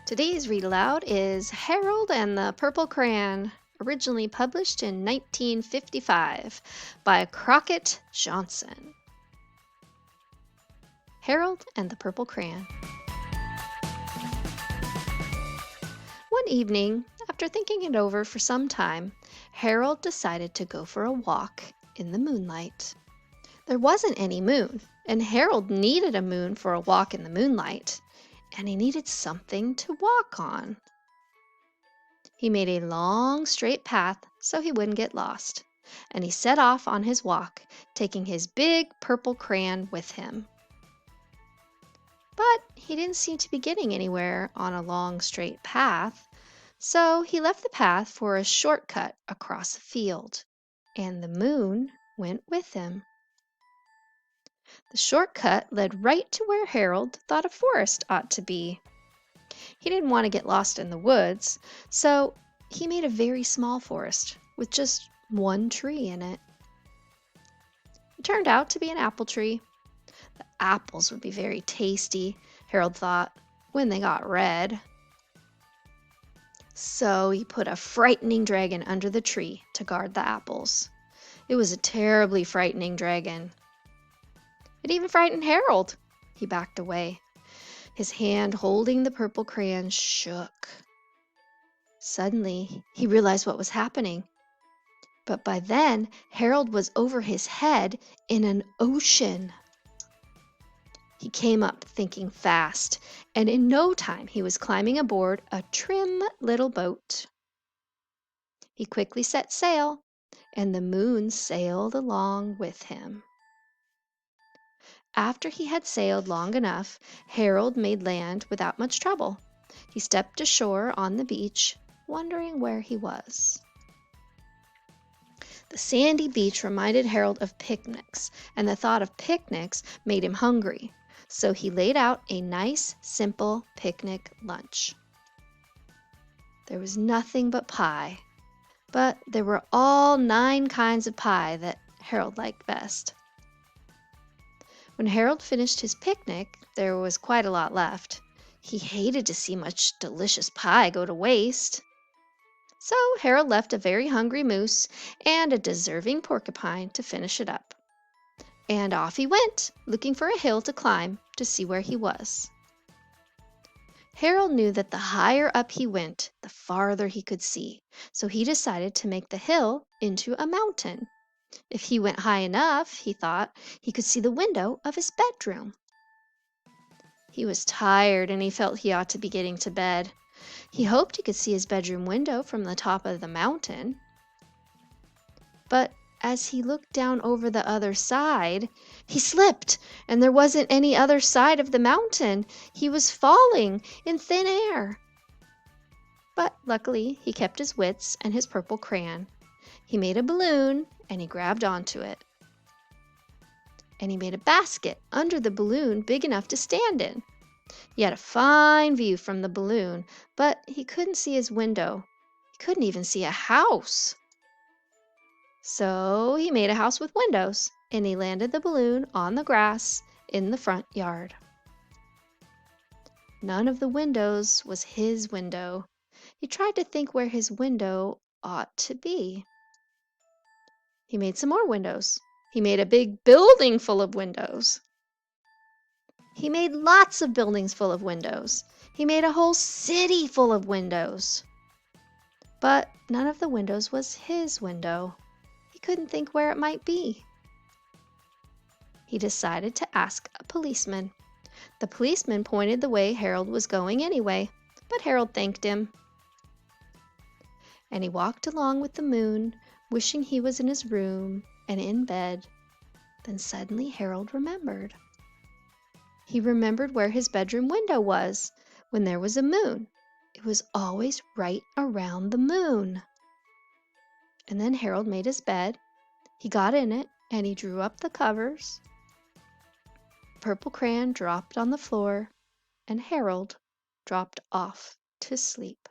Today's Read Aloud is Harold and the Purple Crayon, originally published in 1955 by Crockett Johnson. Harold and the Purple Crayon. One evening, after thinking it over for some time, Harold decided to go for a walk in the moonlight. There wasn't any moon, and Harold needed a moon for a walk in the moonlight, and he needed something to walk on. He made a long, straight path so he wouldn't get lost, and he set off on his walk, taking his big purple crayon with him. But he didn't seem to be getting anywhere on a long, straight path, so he left the path for a shortcut across a field, and the moon went with him. The shortcut led right to where Harold thought a forest ought to be. He didn't want to get lost in the woods, so he made a very small forest with just one tree in it. It turned out to be an apple tree. The apples would be very tasty, Harold thought, when they got red. So he put a frightening dragon under the tree to guard the apples. It was a terribly frightening dragon. It even frightened Harold. He backed away. His hand holding the purple crayon shook. Suddenly, he realized what was happening. But by then, Harold was over his head in an ocean. He came up thinking fast, and in no time he was climbing aboard a trim little boat. He quickly set sail, and the moon sailed along with him. After he had sailed long enough, Harold made land without much trouble. He stepped ashore on the beach, wondering where he was. The sandy beach reminded Harold of picnics, and the thought of picnics made him hungry, so he laid out a nice, simple picnic lunch. There was nothing but pie, but there were all 9 kinds of pie that Harold liked best. When Harold finished his picnic, there was quite a lot left. He hated to see much delicious pie go to waste. So Harold left a very hungry moose and a deserving porcupine to finish it up. And off he went, looking for a hill to climb to see where he was. Harold knew that the higher up he went, the farther he could see, so he decided to make the hill into a mountain. If he went high enough, he thought, he could see the window of his bedroom. He was tired and he felt he ought to be getting to bed. He hoped he could see his bedroom window from the top of the mountain. But as he looked down over the other side, he slipped, and there wasn't any other side of the mountain. He was falling in thin air. But luckily, he kept his wits and his purple crayon. He made a balloon, and he grabbed onto it. And he made a basket under the balloon big enough to stand in. He had a fine view from the balloon, but he couldn't see his window. He couldn't even see a house. So he made a house with windows, and he landed the balloon on the grass in the front yard. None of the windows was his window. He tried to think where his window ought to be. He made some more windows. He made a big building full of windows. He made lots of buildings full of windows. He made a whole city full of windows. But none of the windows was his window. He couldn't think where it might be. He decided to ask a policeman. The policeman pointed the way Harold was going anyway, but Harold thanked him. And he walked along with the moon, wishing he was in his room and in bed. Then suddenly Harold remembered. He remembered where his bedroom window was when there was a moon. It was always right around the moon. And then Harold made his bed. He got in it and he drew up the covers. The purple crayon dropped on the floor and Harold dropped off to sleep.